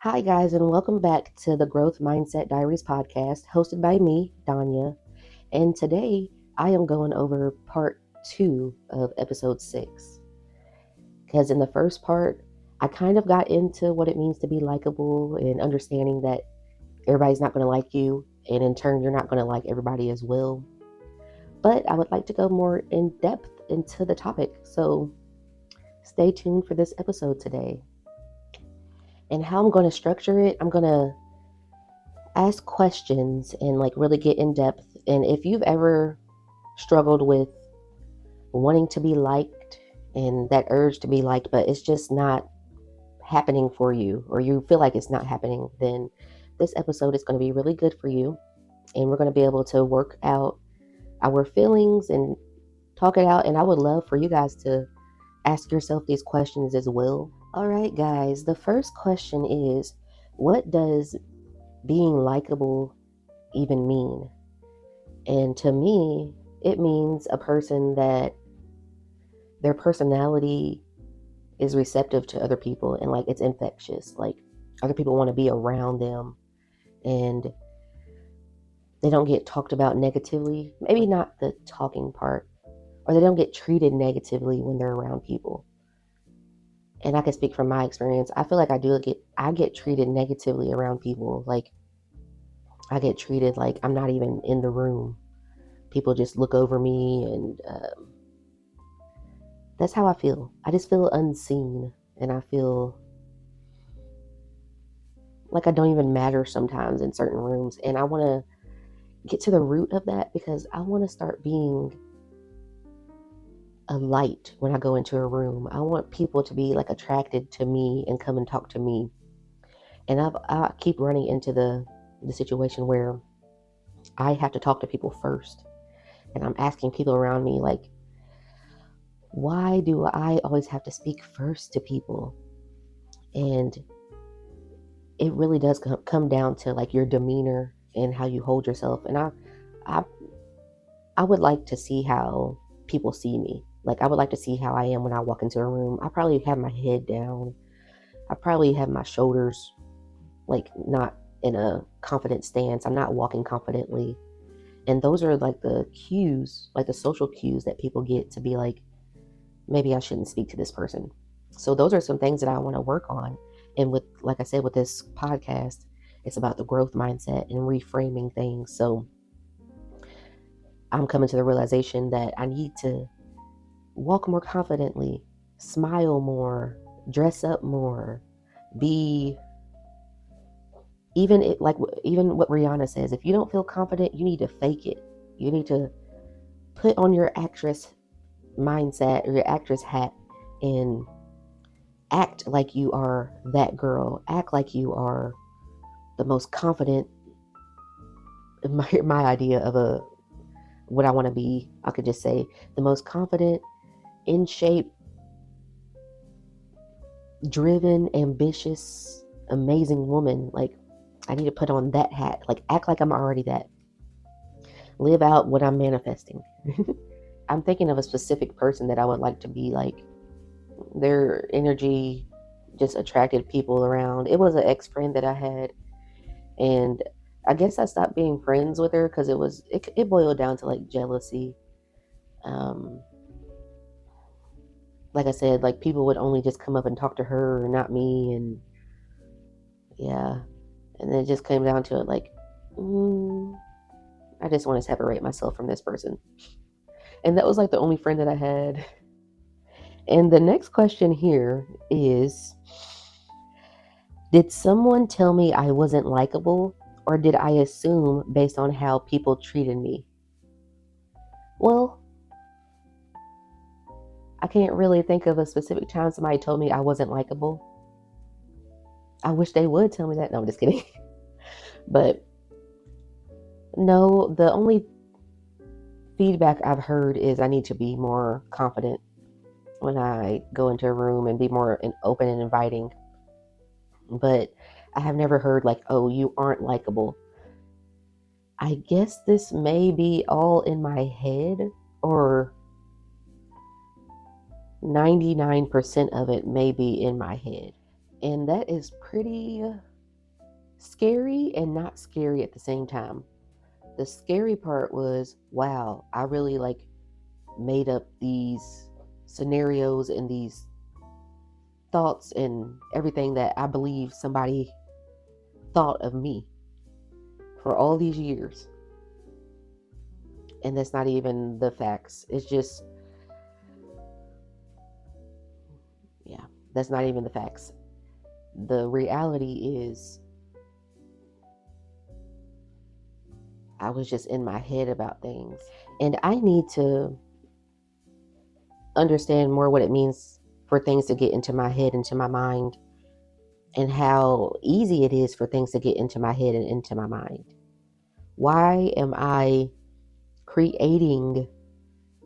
Hi, guys, and welcome back to the Growth Mindset Diaries podcast, hosted by me, Danya. And today I am going over part 2 of episode 6. Because in the first part, I kind of got into what it means to be likable and understanding that everybody's not going to like you, and in turn, you're not going to like everybody as well. But I would like to go more in depth into the topic, so stay tuned for this episode today. And how I'm going to structure it, I'm going to ask questions and really get in depth. And if you've ever struggled with wanting to be liked and that urge to be liked, but it's just not happening for you, or you feel like it's not happening, then this episode is going to be really good for you. And we're going to be able to work out our feelings and talk it out. And I would love for you guys to ask yourself these questions as well. All right, guys, the first question is, what does being likable even mean? And to me, it means a person that their personality is receptive to other people and it's infectious. Like other people want to be around them and they don't get talked about negatively. Maybe not the talking part, or they don't get treated negatively when they're around people. And I can speak from my experience. I feel like I get treated negatively around people. Like I get treated like I'm not even in the room. People just look over me, and that's how I feel. I just feel unseen, and I feel like I don't even matter sometimes in certain rooms. And I want to get to the root of that because I want to start being a light when I go into a room. I want people to be attracted to me and come and talk to me. And I keep running into the situation where I have to talk to people first. And I'm asking people around me, why do I always have to speak first to people? And it really does come down to your demeanor and how you hold yourself. And I would like to see how people see me. I would like to see how I am when I walk into a room. I probably have my head down. I probably have my shoulders not in a confident stance. I'm not walking confidently. And those are the cues, the social cues that people get to be maybe I shouldn't speak to this person. So those are some things that I want to work on. And with, like I said, with this podcast, it's about the growth mindset and reframing things. So I'm coming to the realization that I need to walk more confidently, smile more, dress up more, be even what Rihanna says, if you don't feel confident, you need to fake it. You need to put on your actress mindset or your actress hat and act like you are that girl. Act like you are the most confident. My idea of what I want to be, I could just say the most confident, in shape, driven, ambitious, amazing woman. I need to put on that hat. Act like I'm already that. Live out what I'm manifesting. I'm thinking of a specific person that I would like to be like. Their energy just attracted people around. It was an ex-friend that I had, and I guess I stopped being friends with her because it boiled down to jealousy. Like I said, people would only just come up and talk to her, not me, and yeah, and then it just came down to it I just want to separate myself from this person. And that was the only friend that I had. And the next question here is, did someone tell me I wasn't likable, or did I assume based on how people treated me? Well, I can't really think of a specific time somebody told me I wasn't likable. I wish they would tell me that. No, I'm just kidding. But no, the only feedback I've heard is I need to be more confident when I go into a room and be more open and inviting. But I have never heard oh, you aren't likable. I guess this may be all in my head, or 99% of it may be in my head. And that is pretty scary and not scary at the same time. The scary part was, wow, I really like made up these scenarios and these thoughts and everything that I believe somebody thought of me for all these years. And that's not even the facts. It's just, yeah, that's not even the facts. The reality is, I was just in my head about things. And I need to understand more what it means for things to get into my head, into my mind, and how easy it is for things to get into my head and into my mind. Why am I creating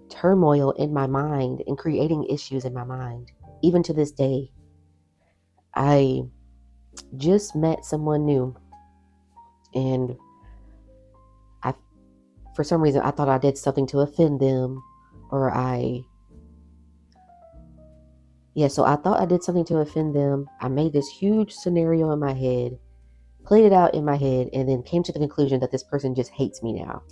turmoil in my mind and creating issues in my mind? Even to this day, I just met someone new, and for some reason, I thought I did something to offend them, or so I thought I did something to offend them. I made this huge scenario in my head, played it out in my head, and then came to the conclusion that this person just hates me now.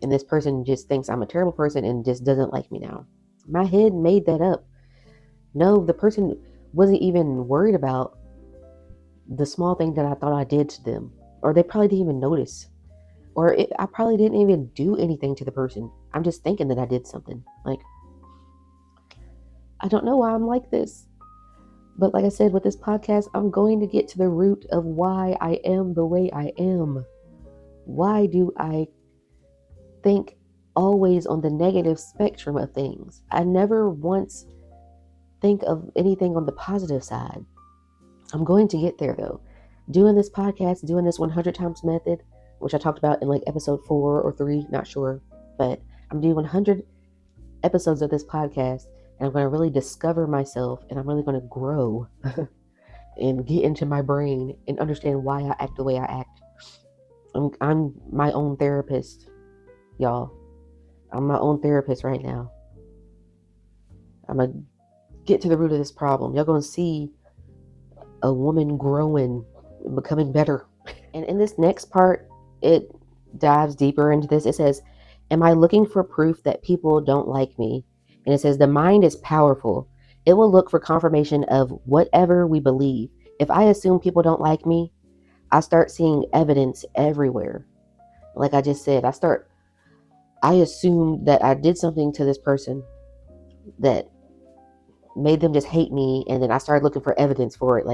And this person just thinks I'm a terrible person and just doesn't like me now. My head made that up. No, the person wasn't even worried about the small thing that I thought I did to them. Or they probably didn't even notice. I probably didn't even do anything to the person. I'm just thinking that I did something. Like, I don't know why I'm like this. But like I said, with this podcast, I'm going to get to the root of why I am the way I am. Why do I think always on the negative spectrum of things? I never once think of anything on the positive side. I'm going to get there though. Doing this podcast, doing this 100 times method, which I talked about in like episode 4 or 3, not sure. But I'm doing 100 episodes of this podcast, and I'm going to really discover myself, and I'm really going to grow and get into my brain and understand why I act the way I act. I'm my own therapist, y'all. I'm my own therapist right now. I'm going to get to the root of this problem. Y'all going to see a woman growing, becoming better. And in this next part, it dives deeper into this. It says, am I looking for proof that people don't like me? And it says, the mind is powerful. It will look for confirmation of whatever we believe. If I assume people don't like me, I start seeing evidence everywhere. Like I just said, I assumed that I did something to this person that made them just hate me. And then I started looking for evidence for it.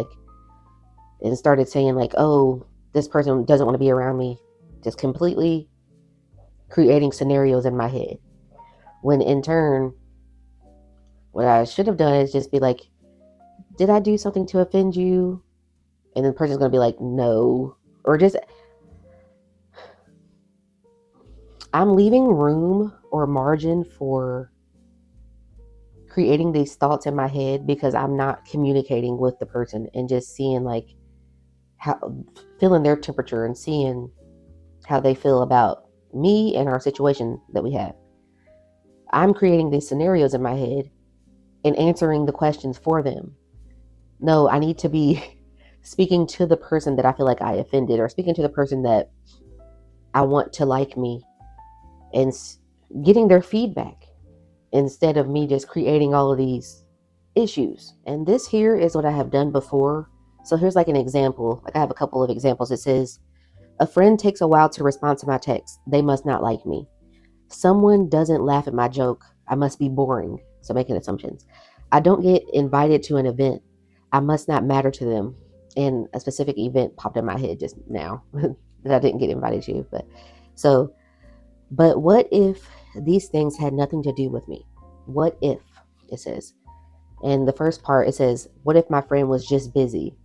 And started saying like, oh, this person doesn't want to be around me. Just completely creating scenarios in my head. When in turn, what I should have done is just be like, did I do something to offend you? And then the person's going to be like, no. Or just, I'm leaving room or margin for creating these thoughts in my head because I'm not communicating with the person and just seeing like how, feeling their temperature and seeing how they feel about me and our situation that we have. I'm creating these scenarios in my head and answering the questions for them. No, I need to be speaking to the person that I feel like I offended, or speaking to the person that I want to like me, and getting their feedback instead of me just creating all of these issues. And this here is what I have done before. So here's like an example. Like I have a couple of examples. It says, a friend takes a while to respond to my text. They must not like me. Someone doesn't laugh at my joke. I must be boring. So making assumptions. I don't get invited to an event. I must not matter to them. And a specific event popped in my head just now that I didn't get invited to. But what if these things had nothing to do with me? What if, it says. And the first part, it says, what if my friend was just busy?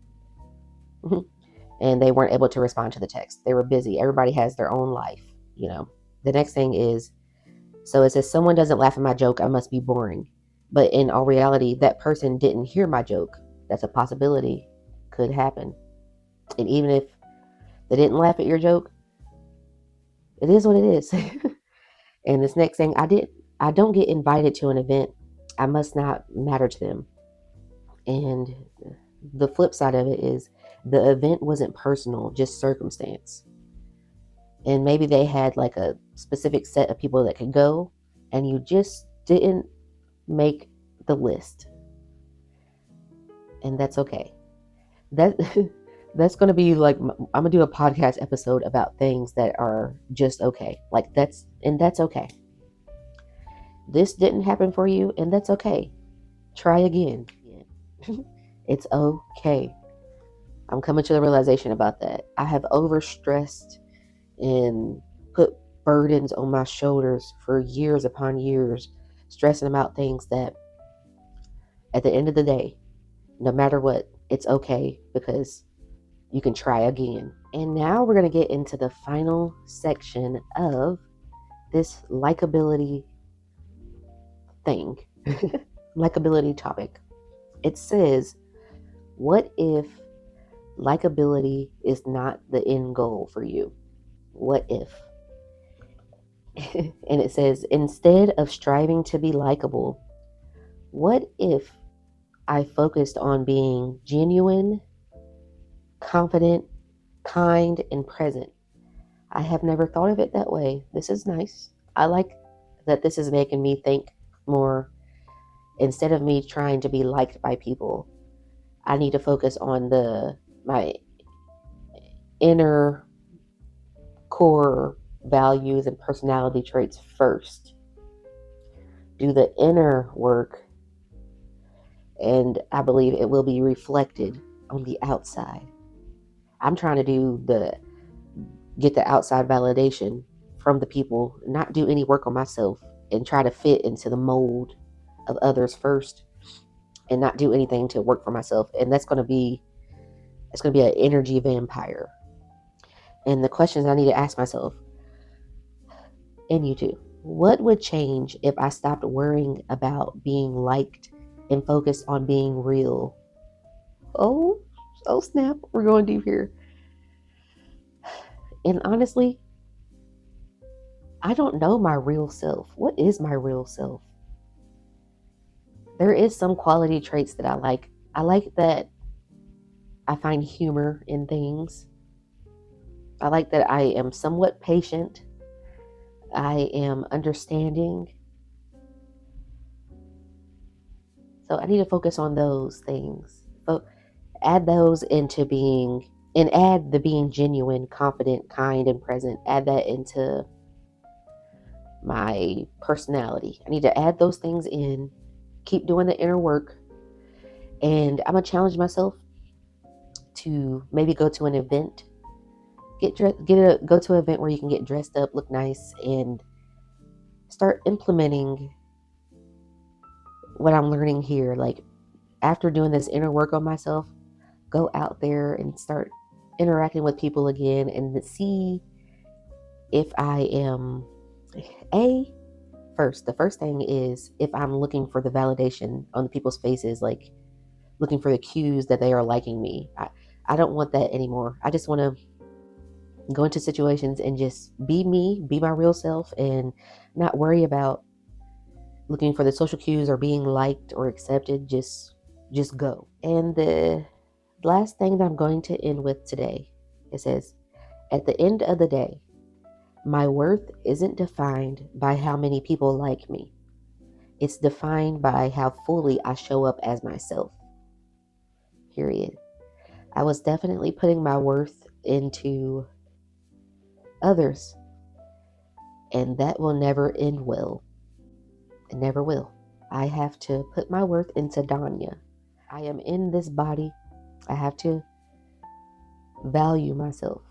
And they weren't able to respond to the text. They were busy. Everybody has their own life, you know. The next thing is, so it says, someone doesn't laugh at my joke. I must be boring. But in all reality, that person didn't hear my joke. That's a possibility. Could happen. And even if they didn't laugh at your joke, it is what it is. And this next thing, I don't get invited to an event. I must not matter to them. And the flip side of it is, The event wasn't personal, just circumstance. And maybe they had like a specific set of people that could go, and you just didn't make the list. And that's okay. That that's going to be like, I'm going to do a podcast episode about things that are just okay. Like that's okay. This didn't happen for you, and that's okay. Try again. It's okay. I'm coming to the realization about that. I have overstressed and put burdens on my shoulders for years upon years, stressing about things that at the end of the day, no matter what, it's okay because you can try again. And now we're going to get into the final section of this likability thing, likability topic. It says, what if likability is not the end goal for you? What if? And it says, instead of striving to be likable, what if I focused on being genuine, confident, kind, and present? I have never thought of it that way. This is nice. I like that this is making me think more. Instead of me trying to be liked by people, I need to focus on my inner core values and personality traits first. Do the inner work, and I believe it will be reflected on the outside. I'm trying to get the outside validation from the people, not do any work on myself, and try to fit into the mold of others first, and not do anything to work for myself. And it's going to be an energy vampire. And the questions I need to ask myself, and you too, what would change if I stopped worrying about being liked and focused on being real? Oh snap, we're going deep here. And honestly, I don't know my real self. What is my real self? There is some quality traits that I like. I like that I find humor in things. I like that I am somewhat patient. I am understanding. So I need to focus on those things. Add those into being, and add the being genuine, confident, kind, and present. Add that into my personality. I need to add those things in, keep doing the inner work, and I'm going to challenge myself to maybe go to an event, go to an event where you can get dressed up, look nice, and start implementing what I'm learning here. Like, after doing this inner work on myself, go out there and start interacting with people again and see if I am the first thing is if I'm looking for the validation on the people's faces, like looking for the cues that they are liking me. I don't want that anymore. I just want to go into situations and just be me, be my real self, and not worry about looking for the social cues or being liked or accepted. Just go. And the last thing that I'm going to end with today, it says, at the end of the day, my worth isn't defined by how many people like me. It's defined by how fully I show up as myself. Period. I was definitely putting my worth into others, and that will never end well. It never will. I have to put my worth into Danya. I am in this body. I have to value myself.